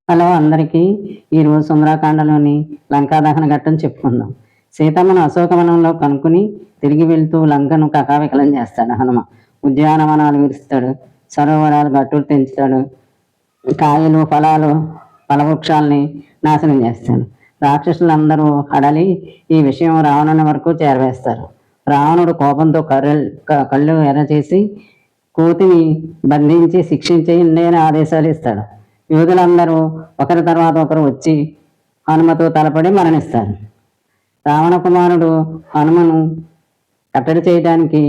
Hello అందరికీ. ఈరోజు సుందరాకాండలోని లంకా దహన ఘట్టం చెప్పుకుందాం. సీతమ్మను అశోకవనంలో కనుక్కుని తిరిగి వెళ్తూ లంకను కకావికలం చేస్తాడు హనుమ. ఉద్యానవనాలు విరుస్తాడు, సరోవరాలు గట్టులు తెంచుతాడు, కాయలు ఫలాలు ఫలవృక్షాలని నాశనం చేస్తాడు. రాక్షసులందరూ హడలి ఈ విషయం రావణుని వరకు చేరవేస్తారు. రావణుడు కోపంతో కళ్ళు ఎర్ర చేసి కోతిని బంధించి శిక్షించి నేను ఆదేశాలు ఇస్తాడు. యోధులందరూ ఒకరి తర్వాత ఒకరు వచ్చి హనుమతో తలపడి మరణిస్తారు. రావణ కుమారుడు హనుమను కట్టడి చేయడానికి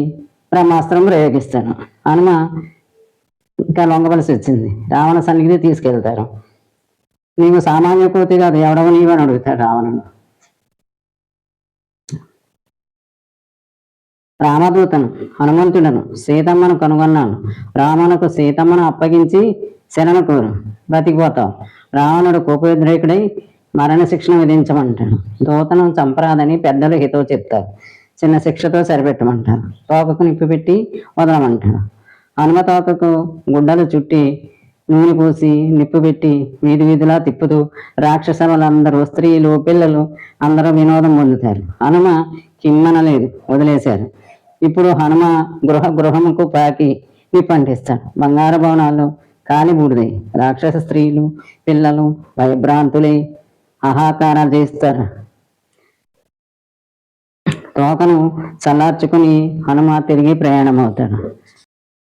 బ్రహ్మాస్త్రం ప్రయోగిస్తాడు. హనుమ ఇంకా లొంగవలసి వచ్చింది. రావణ సన్నిధికి తీసుకెళ్తారు. నీవు సామాన్య కోతి కాదు, ఎవడవు నీవు అని అడుగుతాడు రావణుడు. రామదూతను హనుమంతుడను సీతమ్మను కనుగొన్నాను. రావణకు సీతమ్మను అప్పగించి శరణ కోరు, బతికిపోతావు. రావణుడు కోపోద్రేకుడై మరణ శిక్షణ విధించమంటాడు. దూతను చంపరాదని పెద్దలు హితవు చెప్తారు. చిన్న శిక్షతో సరిపెట్టమంటారు. తోకకు నిప్పు పెట్టి వదలమంటాడు. హనుమ తోకకు గుడ్డలు చుట్టి నూనె పూసి నిప్పు పెట్టి వీధి వీధిలా తిప్పుతూ రాక్షసులందరూ, స్త్రీలు, పిల్లలు అందరూ వినోదం పొందుతారు. హనుమ కిమ్మనలేదు, వదిలేశారు. ఇప్పుడు హనుమ గృహముకు పాకి నిప్పంటిస్తాడు. బంగారు భవనాలు కాలి బూడిదై రాక్షస స్త్రీలు, పిల్లలు భయభ్రాంతులై ఆహాకారాలు చేస్తారు. తోకను చల్లార్చుకుని హనుమ తిరిగి ప్రయాణం అవుతాడు.